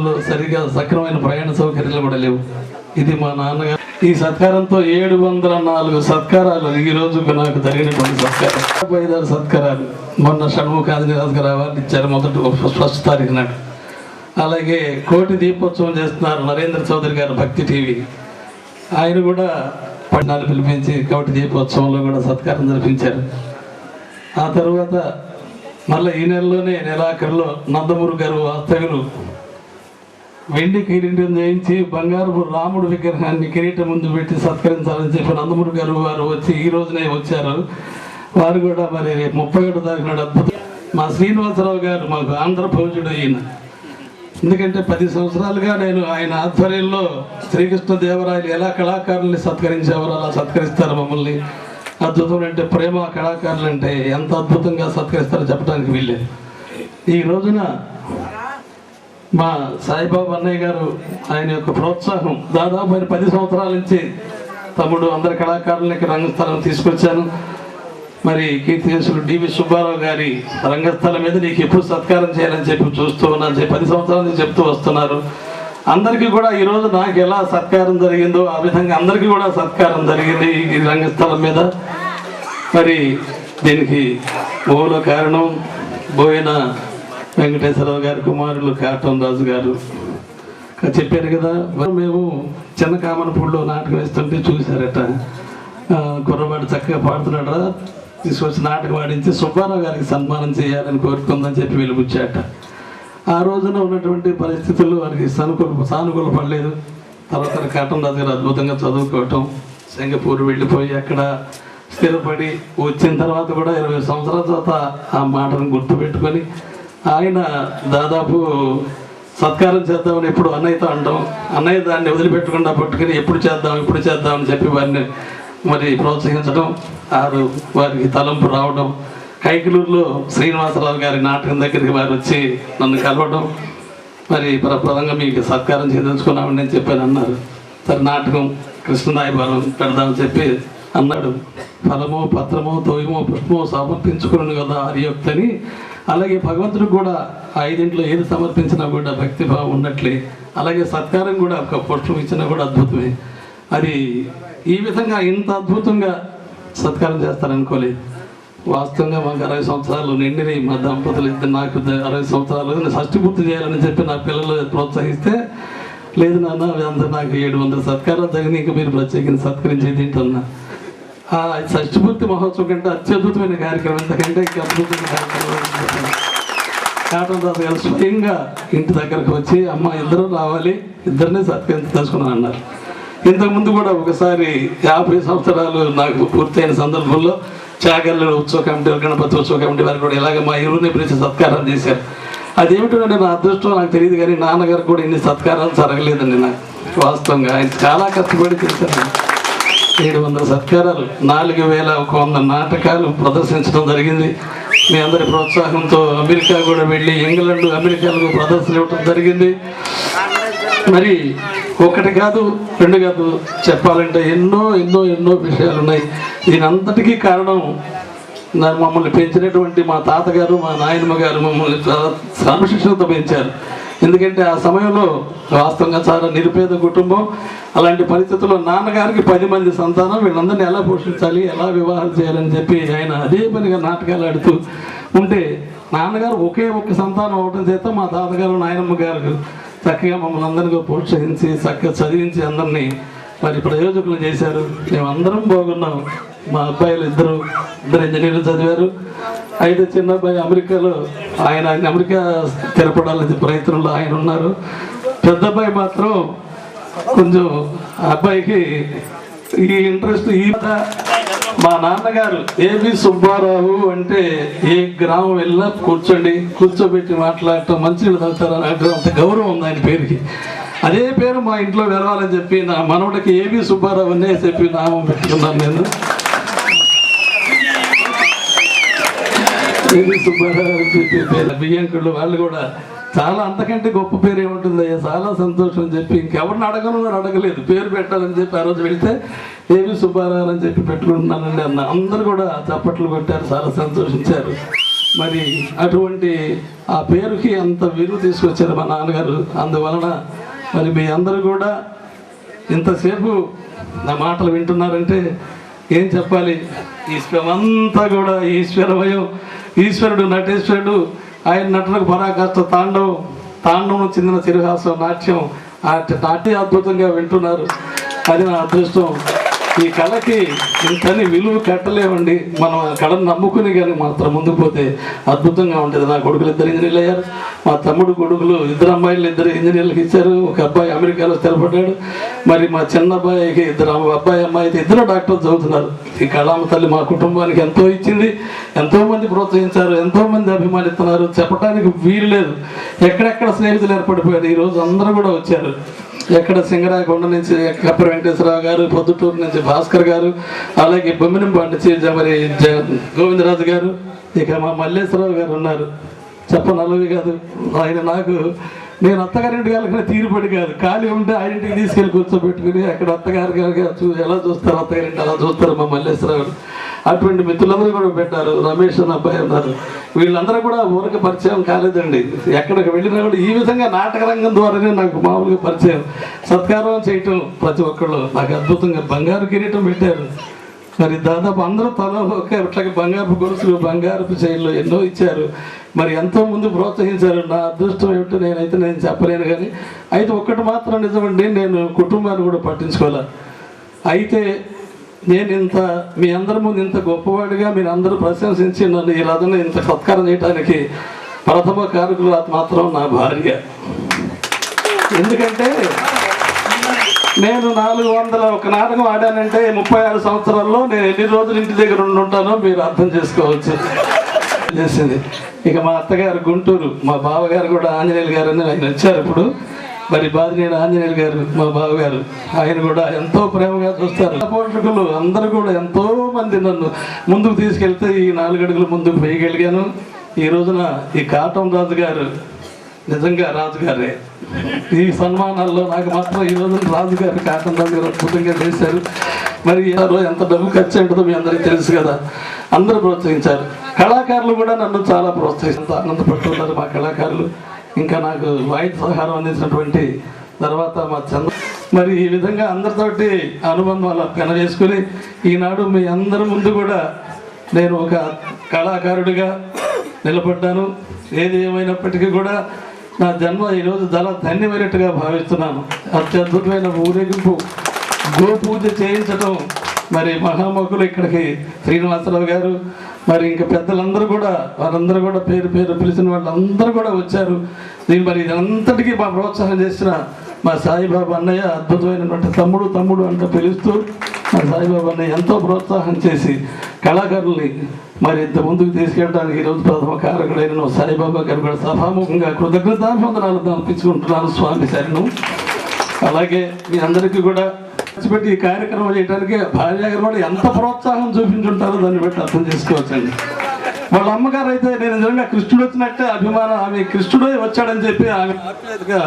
రోజుల్లో సరిగా సక్రమైన ప్రయాణ సౌకర్యాలు కూడా లేవు. ఇది మా నాన్నగారు ఈ సత్కారంతో 704 సత్కారాలు ఈ రోజుకు నాకు జరిగినటువంటి సత్కారం. 5-6 సత్కారాలు మొన్న షణ్ముఖాంజనేయ గారు అవార్డు ఇచ్చారు మొదటి 1 తారీఖు నాడు. అలాగే కోటి దీపోత్సవం చేస్తున్నారు నరేంద్ర చౌదరి గారు భక్తి టీవీ, ఆయన కూడా పట్టణాలు పిలిపించి కోటి దీపోత్సవంలో కూడా సత్కారం జరిపించారు. ఆ తర్వాత మళ్ళీ ఈ నెలలోనే నెలాఖరులో నందమూరి గారు వాస్తవ్యులు వెండి కిరీటం చేయించి బంగారు రాముడు విగ్రహాన్ని కిరీటం ముందు పెట్టి సత్కరించాలని చెప్పి నందమూరి గారు వారు వచ్చి ఈ రోజునే వచ్చారు. వారు కూడా మరి 31 తారీఖు నాడు అద్భుతం. మా శ్రీనివాసరావు గారు మాకు ఆంధ్ర భోజుడు అయిన, ఎందుకంటే 10 సంవత్సరాలుగా నేను ఆయన ఆధ్వర్యంలో శ్రీకృష్ణదేవరాయలు ఎలా కళాకారుల్ని సత్కరించేవారు అలా సత్కరిస్తారు మమ్మల్ని. అద్భుతం అంటే ప్రేమ కళాకారులు అంటే ఎంత అద్భుతంగా సత్కరిస్తారో చెప్పడానికి వీల్లేదు. ఈ రోజున మా సాయిబాబు అన్నయ్య గారు ఆయన యొక్క ప్రోత్సాహం దాదాపు 10 సంవత్సరాల నుంచి తమ్ముడు అందరి కళాకారులకి రంగస్థలం తీసుకొచ్చాను. మరి కీర్తిశేషులు డివి సుబ్బారావు గారి రంగస్థలం మీద నీకు ఎప్పుడు సత్కారం చేయాలని చెప్పి చూస్తూ ఉన్నాను 10 సంవత్సరాల నుంచి చెప్తూ వస్తున్నారు. అందరికీ కూడా ఈరోజు నాకు ఎలా సత్కారం జరిగిందో ఆ విధంగా అందరికీ కూడా సత్కారం జరిగింది ఈ రంగస్థలం మీద. మరి దీనికి మూల కారణం బోయిన వెంకటేశ్వరరావు గారి కుమారులు కాటం రాజు గారు చెప్పారు కదా. మేము చిన్న కామనపూడిలో నాటకం వేస్తుంటే చూశారట, కుర్రవాడు చక్కగా పాడుతున్నాడు, తీసుకొచ్చి నాటకం ఆడించి సుబ్బారావు గారికి సన్మానం చేయాలని కోరుకుందని చెప్పి వెలుగుచ్చాట. ఆ రోజున ఉన్నటువంటి పరిస్థితుల్లో వారికి సానుకూల పడలేదు. తర్వాత కాటం రాజు గారు అద్భుతంగా చదువుకోవటం, సింగపూర్ వెళ్ళిపోయి అక్కడ స్థిరపడి వచ్చిన తర్వాత కూడా 20 సంవత్సరాల తర్వాత ఆ మాటను గుర్తుపెట్టుకొని ఆయన దాదాపు సత్కారం చేద్దామని ఎప్పుడు అన్నయ్యతో అంటాం, అన్నయ్య దాన్ని వదిలిపెట్టకుండా పట్టుకుని ఎప్పుడు చేద్దామని చెప్పి వారిని మరి ప్రోత్సహించడం, వారికి తలంపు రావడం, కైకలూరులో శ్రీనివాసరావు గారి నాటకం దగ్గరికి వారు వచ్చి నన్ను కలవడం, మరి ప్రప్రదంగా మీకు సత్కారం చేయదలుచుకున్నామని నేను చెప్పాను అన్నారు. సరే నాటకం కృష్ణనాయబారం పెడదామని చెప్పి అన్నాడు. ఫలమో పత్రమో తోయమో పుష్పమో సమర్పించుకున్నాను కదా హరియోక్తని. అలాగే భగవంతుడికి కూడా 5 ఏది సమర్పించినా కూడా భక్తిభావం ఉన్నట్లే, అలాగే సత్కారం కూడా ఒక పుష్పం ఇచ్చినా కూడా అద్భుతమే. అది ఈ విధంగా ఇంత అద్భుతంగా సత్కారం చేస్తారనుకోలేదు. వాస్తవంగా మాకు 60 సంవత్సరాలు నిండినాయి. మా దంపతులు ఇద్దరు, నాకు 60 సంవత్సరాలు షష్ఠి పూర్తి చేయాలని చెప్పి నా పిల్లలు ప్రోత్సహిస్తే, లేదు నాన్న అందరూ నాకు 700 సత్కారాలు జరిగినాయి, ఇంకా మీరు ప్రత్యేకించి సత్కరించేది ఏంటన్నా. ఆ షష్ఠిపూర్తి మహోత్సవం కంటే అత్యద్భుతమైన కార్యక్రమం, ఎంతకంటే ఇంకా అద్భుతమైన కార్యక్రమం. కాటం రాజు గారు స్వయంగా ఇంటి దగ్గరకు వచ్చి అమ్మ ఇద్దరు రావాలి, ఇద్దరినే సత్కరించుకున్నాను అన్నారు. ఇంతకుముందు కూడా ఒకసారి 50 సంవత్సరాలు నాకు పూర్తయిన సందర్భంలో చాగల్లు ఉత్సవ కమిటీ, గణపతి ఉత్సవ కమిటీ వారు కూడా ఇలాగ మా ఇరువుని పిలిచి సత్కారం చేశారు. అదేమిటంటే నా అదృష్టం నాకు తెలియదు, కానీ నాన్నగారు కూడా ఇన్ని సత్కారాలు జరగలేదండి నాకు. వాస్తవంగా ఆయన చాలా కష్టపడి చేశారు. 700 సత్కారాలు, 4100 నాటకాలు ప్రదర్శించడం జరిగింది. మీ అందరి ప్రోత్సాహంతో అమెరికా కూడా వెళ్ళి ఇంగ్లాండ్, అమెరికాలకు ప్రదర్శనలు ఇవ్వడం జరిగింది. మరి 1 కాదు 2 కాదు చెప్పాలంటే ఎన్నో విషయాలు ఉన్నాయి. దీని అంతటికీ కారణం మమ్మల్ని పెంచినటువంటి మా తాతగారు, మా నాయనమ్మ గారు మమ్మల్ని చాలా క్రమశిక్షణతో పెంచారు. ఎందుకంటే ఆ సమయంలో వాస్తవంగా చాలా నిరుపేద కుటుంబం. అలాంటి పరిస్థితుల్లో నాన్నగారికి 10 మంది సంతానం, వీళ్ళందరినీ ఎలా పోషించాలి, ఎలా వివాహాలు చేయాలని చెప్పి ఆయన అదే పనిగా నాటకాలు ఆడుతూ ఉంటే, నాన్నగారు ఒకే సంతానం అవడం చేత మా తాతగారు, నాయనమ్మ గారు చక్కగా మమ్మల్ని అందరినీ ప్రోత్సహించి చక్కగా చదివించి అందరినీ మరి ప్రయోజకులు చేశారు. మేమందరం బాగున్నాం. మా అబ్బాయిలు ఇద్దరు ఇంజనీర్లు చదివారు. అయితే చిన్న అబ్బాయి అమెరికాలో, ఆయన అమెరికా స్థిరపడాలని ప్రయత్నంలో ఆయన ఉన్నారు. పెద్ద అబ్బాయి మాత్రం కొంచెం అబ్బాయికి ఈ ఇంట్రెస్ట్. మా నాన్నగారు ఏబి సుబ్బారావు అంటే ఏ గ్రామం వెళ్ళినా కూర్చోబెట్టి మాట్లాడటం, మంచినీళ్ళు తాగుతారని అంటే అంత గౌరవం ఉంది ఆయన పేరుకి. అదే పేరు మా ఇంట్లో వెళ్ళాలని చెప్పి నా మనవడికి ఏబి సుబ్బారావు అనే చెప్పి నామం పెట్టుకున్నాను నేను. ఏబి సుబ్బారావు అని చెప్పి పేరు. బియ్యంకుళ్ళు వాళ్ళు కూడా చాలా అంతకంటే గొప్ప పేరు ఏముంటుందయ్యా, చాలా సంతోషం అని చెప్పి ఇంకెవరిని అడగలేదు, పేరు పెట్టాలని చెప్పి ఆ రోజు వెళితే ఏబి సుబ్బారావు అని చెప్పి పెట్టుకుంటున్నానండి అన్న. అందరూ కూడా చప్పట్లు కొట్టారు, చాలా సంతోషించారు. మరి అటువంటి ఆ పేరుకి అంత విలువ తీసుకొచ్చారు మా నాన్నగారు. అందువలన మరి మీ అందరూ కూడా ఇంతసేపు నా మాటలు వింటున్నారంటే ఏం చెప్పాలి, ఈశ్వరమంతా కూడా ఈశ్వరమయం. ఈశ్వరుడు నటేశ్వరుడు, ఆయన నటులకు పరాకాష్ట తాండవం చెందిన చిరుహాసం నాట్యం, ఆ నాట్య అద్భుతంగా వింటున్నారు. అది నా అదృష్టం. ఈ కళకి ఇంతని విలువ కట్టలేమండి. మనం ఆ కళను నమ్ముకుని కానీ మాత్రం ముందుకు పోతే అద్భుతంగా ఉంటుంది. నా కొడుకులు 2 ఇంజనీర్లు అయ్యారు. మా తమ్ముడు కొడుకులు 2 అమ్మాయిలు 2 ఇంజనీర్లకు ఇచ్చారు. ఒక అబ్బాయి అమెరికాలో స్థిరపడ్డాడు. మరి మా చిన్న అబ్బాయికి 2 అబ్బాయి అమ్మాయి అయితే 2 డాక్టర్లు చదువుతున్నారు. ఈ కళామ తల్లి మా కుటుంబానికి ఎంతో ఇచ్చింది. ఎంతోమంది ప్రోత్సహించారు, ఎంతోమంది అభిమానిస్తున్నారు. చెప్పడానికి వీలు లేదు. ఎక్కడెక్కడ స్నేహితులు ఏర్పడిపోయారు. ఈరోజు అందరూ కూడా వచ్చారు. ఎక్కడ సింగరాకొండ నుంచి కప్పర వెంకటేశ్వరరావు గారు, పొద్దుటూరు నుంచి భాస్కర్ గారు, అలాగే బొమ్మినంపాటి నుంచి మరి గోవిందరాజు గారు, ఇక మా మల్లేశ్వరరావు గారు ఉన్నారు. చెప్పనలవి కాదు. ఆయన నేను అత్తగారింటికి వెళ్ళకుండా తీరుపడి కాదు, ఖాళీ ఉంటే ఆయనింటికి తీసుకెళ్ళి కూర్చోబెట్టుకుని అక్కడ అత్తగారు ఎలా చూస్తారు, అత్తగారింటి అలా చూస్తారు మా మల్లేశ్వరరావు. అటువంటి మిత్రులందరూ కూడా పెట్టారు. రమేష్ అన్న అబ్బాయి ఉన్నారు. వీళ్ళందరూ కూడా ఊరికి పరిచయం కాలేదండి. ఎక్కడికి వెళ్ళినా కూడా ఈ విధంగా నాటక రంగం ద్వారానే నాకు మామూలుగా పరిచయం. సత్కారం చేయటం ప్రతి ఒక్కళ్ళు నాకు అద్భుతంగా బంగారు కిరీటం పెట్టారు. మరి దాదాపు అందరూ తలలో ఇట్లాగే బంగారపు గొలుసులు, బంగారపు చైన్లు ఎన్నో ఇచ్చారు. మరి ఎంతో ముందు ప్రోత్సహించారు. నా అదృష్టం ఏమిటో నేను చెప్పలేను. కానీ అయితే ఒక్కటి మాత్రం నిజమండి, నేను కుటుంబాన్ని కూడా పట్టించుకోవాలి. అయితే నేను మీ అందరి ముందు ఇంత గొప్పవాడిగా మీరు అందరూ ప్రశంసించి నన్ను ఈ రథను ఇంత సత్కారం చేయడానికి ప్రథమ కారకులు మాత్రం నా భార్య. ఎందుకంటే నేను 400 ఒక నాటకం ఆడానంటే 36 సంవత్సరాల్లో నేను ఎన్ని రోజులు ఇంటి దగ్గర ఉంటానో మీరు అర్థం చేసుకోవచ్చు చేసింది. ఇక మా అత్తగారు గుంటూరు, మా బావగారు కూడా ఆంజనేయులు గారు అని ఆయన వచ్చారు ఇప్పుడు. మరి బాదినేని ఆంజనేయులు గారు మా బావగారు, ఆయన కూడా ఎంతో ప్రేమగా చూస్తారు. పోషకులు అందరూ కూడా ఎంతో మంది నన్ను ముందుకు తీసుకెళ్తే ఈ 4 అడుగులు ముందుకు వేయగలిగాను. ఈ రోజున ఈ కాటం రాజు గారు నిజంగా రాజుగారే. ఈ సన్మానాల్లో నాకు మాత్రం ఈ రోజు రాజుగారు కాటం రాజు గారు అద్భుతంగా చేశారు. మరి ఎంత డబ్బు ఖర్చు ఉంటుందో మీ అందరికీ తెలుసు కదా. అందరూ ప్రోత్సహించారు. కళాకారులు కూడా నన్ను చాలా ప్రోత్సహిస్తారు, ఆనందపడుతున్నారు మా కళాకారులు. ఇంకా నాకు వాయిద్య సహకారం అందించినటువంటి తర్వాత మా మరి ఈ విధంగా అందరితోటి అనుబంధం అలా పెనవేసుకుని ఈనాడు మీ అందరి ముందు కూడా నేను ఒక కళాకారుడిగా నిలబడ్డాను. ఏది ఏమైనప్పటికీ కూడా నా జన్మ ఈరోజు చాలా ధన్యమైనట్టుగా భావిస్తున్నాను. అత్యద్భుతమైన ఊరేగింపు, గోపూజ చేయించడం, మరి మహామకులు ఇక్కడికి శ్రీనివాసరావు గారు, మరి ఇంకా పెద్దలందరూ కూడా వారందరూ కూడా పేరు పిలిచిన వాళ్ళందరూ కూడా వచ్చారు. దీని మరి ఇదంతటికీ మా ప్రోత్సాహం చేసిన మా సాయిబాబా అన్నయ్య, అద్భుతమైనటువంటి తమ్ముడు అంటూ పిలుస్తూ మా సాయిబాబా అన్నయ్య ఎంతో ప్రోత్సాహం చేసి కళాకారుల్ని మరి ఇంత ముందుకు తీసుకెళ్ళడానికి ఈరోజు ప్రథమ కారకుడైన సాయిబాబా గారు కూడా సభాముఖంగా కృతజ్ఞతాభివందనాలు అర్పించుకుంటున్నాను. స్వామి శరణం. అలాగే మీ అందరికీ కూడా పెట్టి ఈ కార్యక్రమం చేయడానికి భార్య గారు కూడా ఎంత ప్రోత్సాహం చూపించుంటారో దాన్ని బట్టి అర్థం చేసుకోవచ్చండి. వాళ్ళ అమ్మగారు అయితే నేను నిజంగా కృష్ణుడు వచ్చినట్టే అభిమానం, ఆమె కృష్ణుడే వచ్చాడని చెప్పి ఆమె ఆప్యాయతగా,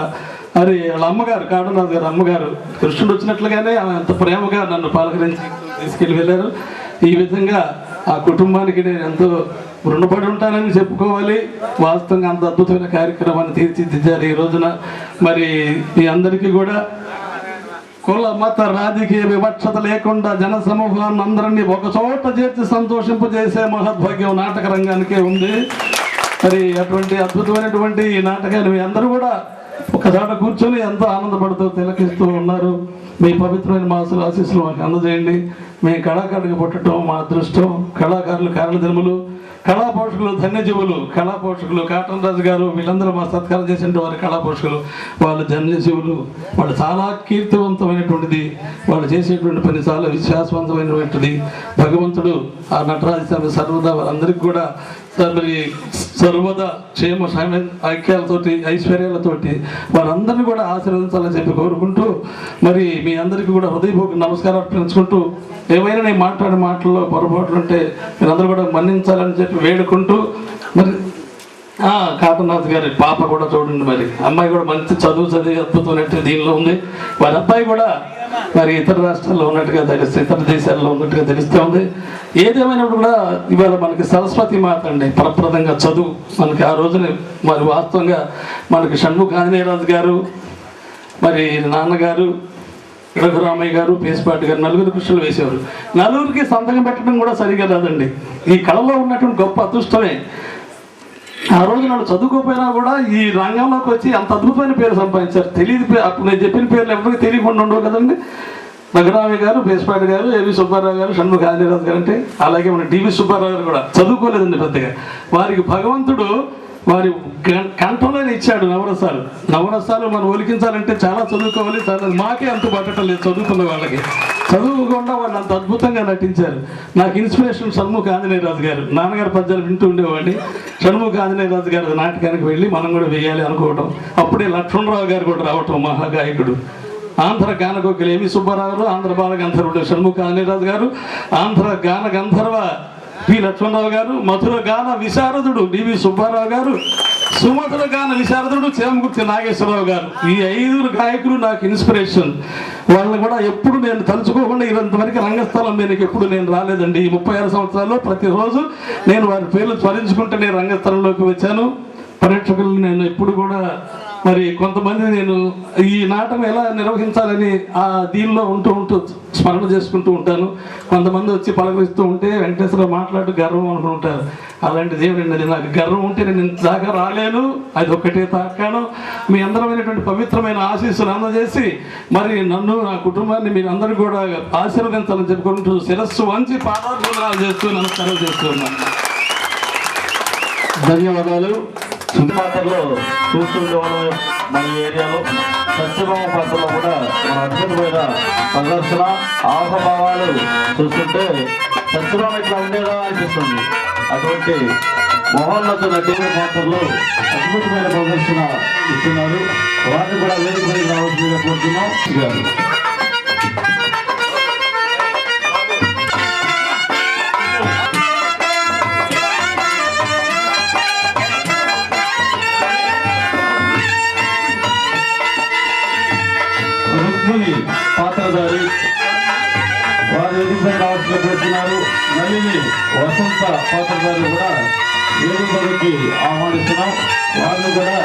అది వాళ్ళ అమ్మగారు కాడనాథ్ గారు అమ్మగారు కృష్ణుడు వచ్చినట్లుగానే ఆమె ఎంత ప్రేమగా నన్ను పలకరించి తీసుకెళ్ళి వెళ్ళారు. ఈ విధంగా ఆ కుటుంబానికి నేను ఎంతో రుణపడి ఉంటానని చెప్పుకోవాలి. వాస్తవంగా అంత అద్భుతమైన కార్యక్రమాన్ని తీర్చిదిద్దారు ఈ రోజున. మరి మీ అందరికీ కూడా కుల మత రాజకీయ వివక్షత లేకుండా జన సమూహాన్ని అందరినీ ఒక చోట చేర్చి సంతోషింపజేసే మహద్భాగ్యం నాటక రంగానికే ఉంది. మరి అటువంటి అద్భుతమైనటువంటి ఈ నాటకాన్ని మీ అందరూ కూడా ఒకచోట కూర్చొని ఎంతో ఆనందపడుతూ తిలకిస్తూ ఉన్నారు. మీ పవిత్రమైన మాసులు ఆశీస్సులు మాకు అందజేయండి. మీ కళాకారుడికి పుట్టడం మా అదృష్టం. కళాకారులు కారణజన్ములు, కళా పోషకులు ధన్యజీవులు. కళా పోషకులు కాటం రాజు గారు వీళ్ళందరూ మా సత్కారం చేసిన వారి కళా పోషకులు, వాళ్ళు ధన్యజీవులు. వాళ్ళు చాలా కీర్తివంతమైనటువంటిది, వాళ్ళు చేసేటువంటి పని చాలా విశ్వాసవంతమైనటువంటిది. భగవంతుడు ఆ నటరాజస్వామి సర్వదా వారందరికీ కూడా మరి సర్వదా క్షేమ ఐక్యాలతోటి ఐశ్వర్యాలతోటి వారందరినీ కూడా ఆశీర్వదించాలని చెప్పి కోరుకుంటూ, మరి మీ అందరికీ కూడా హృదయపూర్వక నమస్కారం అర్పించుకుంటూ, ఏమైనా నేను మాట్లాడే మాటల్లో పొరపాట్లు ఉంటే మీరందరూ కూడా మన్నించాలని చెప్పి వేడుకుంటూ, మరి కాటనాథ్ గారి పాప కూడా చూడండి, మరి అమ్మాయి కూడా మంచి చదువు చదివి అద్భుతమైనట్టు దీనిలో ఉంది. వారి అబ్బాయి కూడా మరి ఇతర రాష్ట్రాల్లో ఉన్నట్టుగా తెలుస్తుంది, ఇతర దేశాల్లో ఉన్నట్టుగా తెలుస్తూ ఉంది. ఏదేమైనప్పుడు కూడా ఇవాళ మనకి సరస్వతి మాత అండి ప్రప్రదంగా చదువు మనకి ఆ రోజున మరి వాస్తవంగా మనకి షణ్ముఖ ఆంజనేయరాజు గారు, మరి నాన్నగారు రఘురామయ్య గారు, పేసిపాటి గారు నలుగురు కృష్ణులు వేసేవారు. నలుగురికి సంతకం పెట్టడం కూడా సరిగా రాదండి. ఈ కళలో ఉన్నటువంటి గొప్ప అదృష్టమే. ఆ రోజు నన్ను చదువుకోపోయినా కూడా ఈ రంగంలోకి వచ్చి అంత అద్భుతమైన పేరు సంపాదించారు. తెలియదు, అప్పుడు నేను చెప్పిన పేర్లు ఎవరికి తెలియకుండా ఉండవు కదండి. రఘురామయ్య గారు, పేసిపాటి గారు, ఏవి సుబ్బారావు గారు, షణ్ముఖ ఆంజనేయరాజు గారు, అంటే అలాగే మన డివి సుబ్బారావు గారు కూడా చదువుకోలేదండి పెద్దగా. వారికి భగవంతుడు వారి కంఠంలోనే ఇచ్చాడు నవరసాలు. నవరసాలు మనం ఒలికించాలంటే చాలా చదువుకోవాలి, చాలా మాకే అంత పట్టడం లేదు చదువుకున్న వాళ్ళకి. చదువుకుండా వాళ్ళు అంత అద్భుతంగా నటించారు. నాకు ఇన్స్పిరేషన్ షణ్ముఖ ఆంజనేయరాజు గారు. నాన్నగారు పద్యాలు వింటూ ఉండేవాడిని. షణ్ముఖ ఆంజనేయరాజు గారు నాటకానికి వెళ్ళి మనం కూడా వేయాలి అనుకోవడం. అప్పుడే లక్ష్మణరావు గారు కూడా రావటం, మహాగాయకుడు. ఆంధ్ర గాన కోకిల ఏవి సుబ్బారావు, ఆంధ్ర బాల గంధర్వుడు షణ్ముఖ ఆంజనేయరాజు గారు, ఆంధ్ర గాన గంధర్వ పి లక్ష్మణరావు గారు, మధుర గాన విశారదుడు డివి సుబ్బారావు గారు, సుమధుర గాన విశారదుడు చేమకుర్తి నాగేశ్వరరావు గారు. ఈ 5 గాయకులు నాకు ఇన్స్పిరేషన్. వాళ్ళని కూడా ఎప్పుడు నేను తలుచుకోకుండా ఇంతవరకు రంగస్థలం మీదకి ఎప్పుడు నేను రాలేదండి. ఈ 36 సంవత్సరాల్లో ప్రతిరోజు నేను వారి పేర్లు స్మరించుకుంటే నేను రంగస్థలంలోకి వచ్చాను. పర్యటకులు నేను ఎప్పుడు కూడా మరి కొంతమంది నేను ఈ నాటకం ఎలా నిర్వహించాలని ఆ దీనిలో ఉంటూ స్మరణ చేసుకుంటూ ఉంటాను. కొంతమంది వచ్చి పలకరిస్తూ ఉంటే వెంకటేశ్వరరావు మాట్లాడుతూ గర్వం అనుకుంటారు. అలాంటిది ఏమిటండి, నాకు గర్వం ఉంటే నేను ఇంత దాకా రాలేను, అది ఒక్కటే తాకాను. మీ అందరమైనటువంటి పవిత్రమైన ఆశీస్సులు అందజేసి మరి నన్ను, నా కుటుంబాన్ని మీరు అందరూ కూడా ఆశీర్వదించాలని చెప్పుకుంటూ శిరస్సు వంచి పాదాభివందనాలు చేస్తూ నమస్కారం చేస్తున్నాను. ధన్యవాదాలు. చుట్టుపక్కలలో చూస్తుండేవాళ్ళం మన ఏరియాలో సత్యభామ పాత్రలో కూడా మన అద్భుతమైన ప్రదర్శన ఆహభావాలు చూస్తుంటే సత్యభామ ఇట్లా ఉండేదా అనిపిస్తుంది. అటువంటి మహోన్నత నటీల పాత్రలో అద్భుతమైన ప్రదర్శన ఇస్తున్నారు. వారిని కూడా వేదిక మీద రావాల్సిందిగా కోరుతున్నాం. పాత్రధారి వారు వేదికపై రావాల్సిన కోరుతున్నారు. నలిని వసంత పాత్రధారి కూడా వేదికకి ఆహ్వానిస్తున్నాం. వారిని కూడా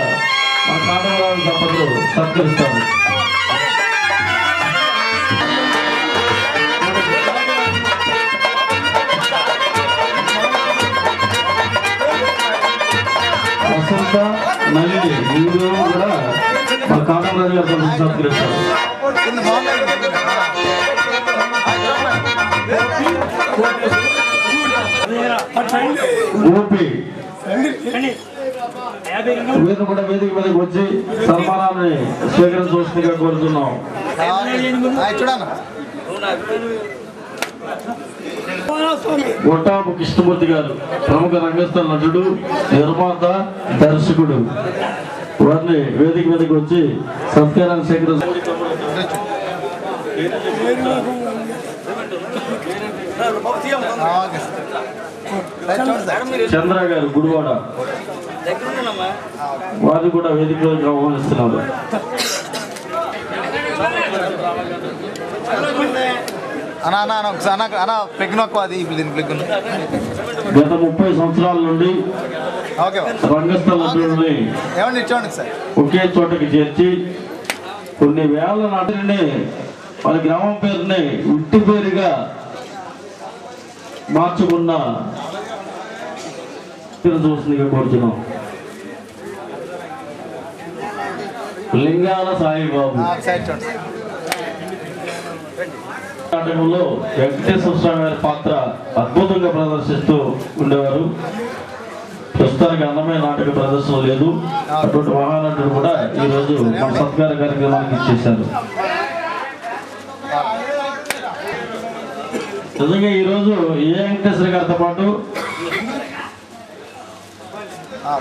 మా కాటవరాజు దంపతులు సత్కరిస్తారు. వసంత, నలిని వీరు కూడా మా కాటవరాజు గారు సత్కరిస్తారు. వీరు కూడా వేదిక మీదకి వచ్చి సన్మానాన్ని స్వీకరించవలసిందిగా కోరుతున్నాం. గొట్టాపు కృష్ణమూర్తి గారు ప్రముఖ రంగస్థల నటుడు, నిర్మాత, దర్శకుడు. వారిని వేదిక మీదకి వచ్చి సత్కారాన్ని స్వీకరించారు. చంద్ర గారు గుడివాడ, వారు కూడా వేదికలోకి ఆహ్వానిస్తున్నారు. గత 30 సంవత్సరాల నుండి రంగస్థల నటులని ఒకే చోటకి చేర్చి కొన్ని వేల నటులని వాళ్ళ గ్రామం పేరుని ఇంటి పేరుగా మార్చుకున్న చూస్తుందిగా కోరుతున్నాం. లింగాల సాయిబాబు నాటకంలో వెంకటేశ్వర స్వామి గారి పాత్ర అద్భుతంగా ప్రదర్శిస్తూ ఉండేవారు. ప్రస్తుతానికి అందమైన నాటక ప్రదర్శన లేదు. అటువంటి మహానటుడు కూడా ఈరోజు మన సత్కార కార్యక్రమానికి ఇచ్చేశారు. నిజంగా ఈరోజు ఏ వెంకటేశ్వర గారితో పాటు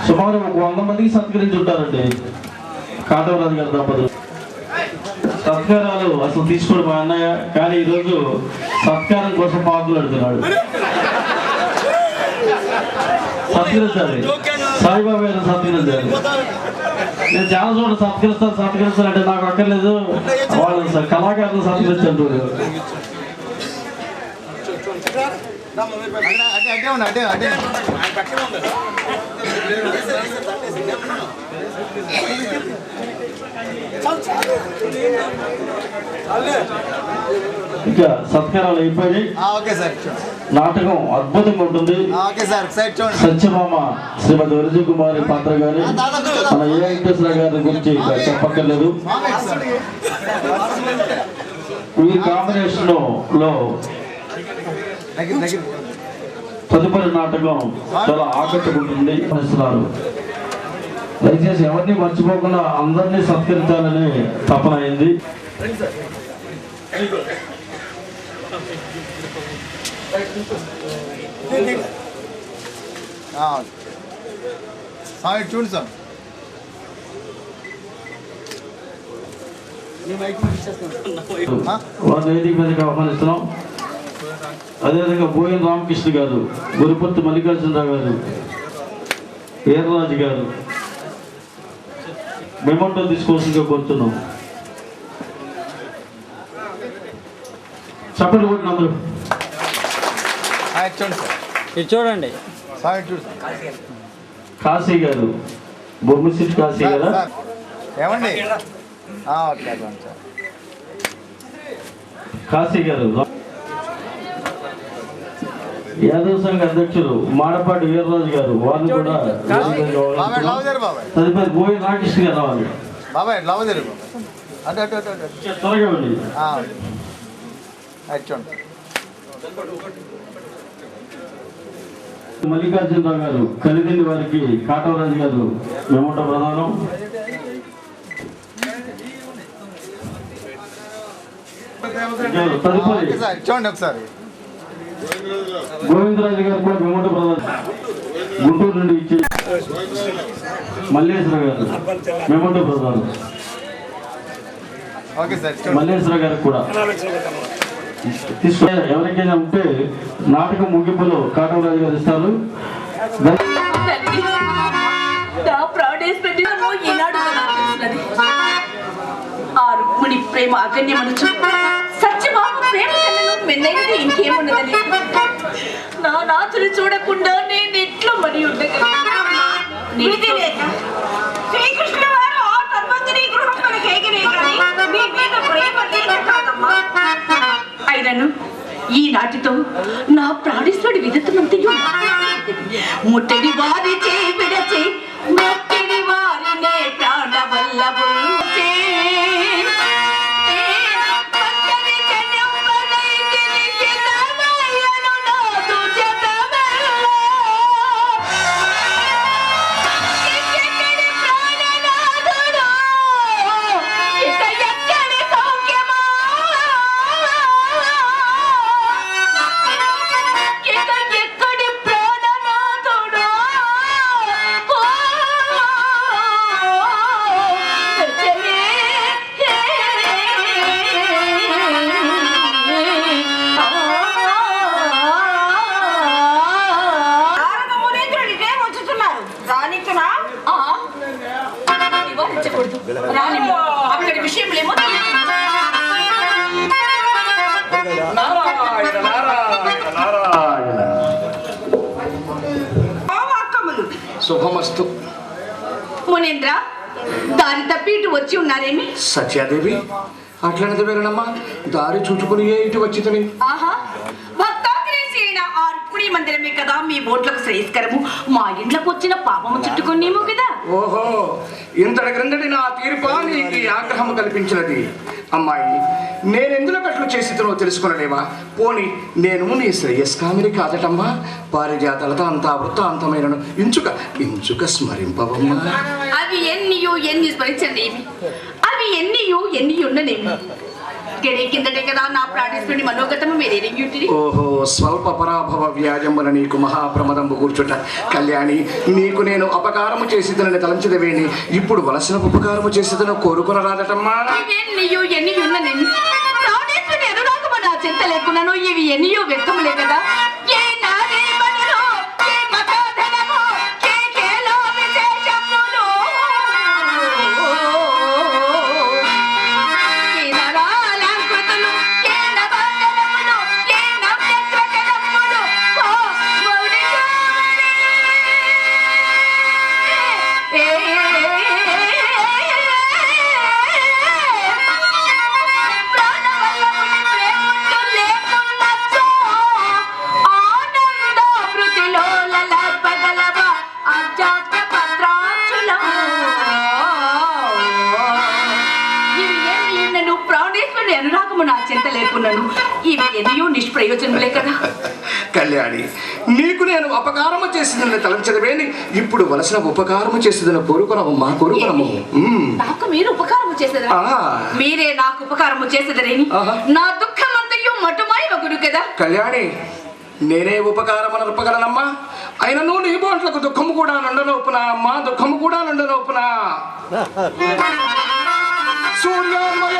సుమారు 100 మందికి సత్కరించి ఉంటారండి కాటవరాజు గారి దంపతులు. సత్కారాలు అసలు తీసుకోడు మా అన్నయ్య, కానీ ఈరోజు సత్కారం కోసం పాకులు అడుగుతున్నాడు. సత్కరించాలి. సాయిబాబా గారు సత్కరించారు. నేను చాలా చోట్ల సత్కరిస్తాను అంటే నాకు అక్కర్లేదు, వాళ్ళు కళాకారులు సత్కరించారు. ఇంకా సత్కారాలు అయిపోయి నాటకం అద్భుతంగా ఉంటుంది. సత్యమామ శ్రీమతి వరజీ కుమారి పాత్ర గారి మన ఏ వెంకటేశ్వర గారి గురించి చెప్పక్కర్లేదు. ఈ కాంబినేషన్ లో తదుపరి నాటకం చాలా ఆకట్టుకుంటుంది. దయచేసి ఎవరిని మర్చిపోకుండా అందరినీ సత్కరించాలని తపన అయింది. చూడండి సార్, వారి వేదిక మీదకి ఆహ్వానిస్తున్నాం. అదేవిధంగా బోయన్ రామకృష్ణ గారు, గురుపర్తి మల్లికార్జునరావు గారు, వీర్రాజు గారు మెమంటో తీసుకోవాల్సిందిగా కోరుతున్నాం. చప్పట్లు కొట్టిన అందరూ చూడండి. కాశీ గారు, బొమ్మసిటి కాశీ గారు ఏమండి కాశీ గారు, యాదవ్ సంఘ అధ్యక్షులు మాడపాటి వీర్రాజు గారు, వారిని కూడా తదుపరి బోయి రామకృష్ణ గారు రావాలి. త్వరగా అండి. మల్లికార్జునరావు గారు, కలిదిండి వారికి కాటవరాజు గారు మెమోటో ప్రధానం. తదుపరి చూడండి ఒకసారి గోవిందరాజు గారు కూడా మెమోటో ప్రధానం. గుంటూరు నుండి ఇచ్చి మల్లేశ్వర గారు మెమోటో ప్రధానం. మల్లేశ్వర గారికి కూడా తీసుకుని ఎవరికైనా ఉంటే నాటకం ముగింపులో కాటవరాజు గారు ఇస్తారు. ప్రేమ అగణ్యమనుచు సత్యభామ ప్రేమ కన్నను మెన్నైనది ఇంకేమున్నదని నా నాథులు చూడకుండా నేను ఎట్లా మరి శ్రీకృష్ణ వారు ఆ తన్వంతరి గృహం మనకేగిరే కానీ మీ మీద ప్రేమ లేక కాదమ్మా. అయినను ఈ నాటితో నా ప్రాణేశ్వరుడి విదతమంతయు ముట్టడి వారి చే విడచి మొట్టడి వారినే ప్రాణవల్లభు అక్కడి విషయంలేమో శుభమస్తు. మునేంద్ర, దారి తప్పి ఇటు వచ్చి ఉన్నారేమి? సత్యాదేవి, అట్లనది వెళ్ళనమ్మా, దారి చూచుకుని ఇటు వచ్చిందని. ఆహా, భక్తాగ్రేసి అయిన ఆ రుక్మిణీ మందిరమే కదా మీ బోట్లకు శ్రేయస్కరము. మా ఇంట్లోకి వచ్చిన పాపము చుట్టుకునేమో కదా. ఓహో, ఇంతటి క్రిందటి నా తీర్పా నీకు ఈ ఆగ్రహము కల్పించినది. అమ్మాయి, నేనెందులో కట్లు చేసినో తెలుసుకునలేవా? పోని నేను నీ శ్రేయస్కామిని కాదటమ్మా. పారిజాతలతో అంతా వృత్తాంతమైన ఇంచుక స్మరింపవమ్మా. అవి ఎన్ని స్మరించండి, అవి ఎన్ని ఉన్ననేమి. గడే కిందటే కదా నా ప్రాణేశ్వరుని మనోగతము మీరేంటి? ఓహో, స్వల్ప పరాభవ వ్యాజమున నీకు మహాప్రమదంబు కూర్చుట. కళ్యాణి, నీకు నేను అపకారము చేసిదనని తలంచదవేని ఇప్పుడు వలసిన ఉపకారము చేసిదను కోరుకునరాదటమ్మా. ఎన్ని ఉన్ననేమి. ప్రాణేశ్వరుని అనురాగము నా చింత లేకున్నాను. ఇవి ఎన్నో వ్యక్తములే కదా. ఏ నారే మనలో, ఏ మతాధనము, ఏ కేలో భగవంతుడి అనురాగము నా చింత లేకున్నాను ఇవి ఎన్నయూ నిష్ప్రయోజనములే కదా. కళ్యాణి, నీకు నేను అపకారము చేసిందని తలంచదవేని ఇప్పుడు వలసిన ఉపకారము చేసేదని కోరుకున్నాము మా కోరుకున్నాము. నాకు మీరు ఉపకారము చేసేదరా? మీరే నాకు ఉపకారము చేసేదరేని నా దుఃఖం అంతయు మటుమాయి వగురు కదా. కళ్యాణి, నేనే ఉపకారం నడపగలనమ్మా. అయినను నీ బోట్లకు దుఃఖము కూడా నుండనోపునా అమ్మా, దుఃఖము కూడా నుండనోపునా. సూర్యోదయ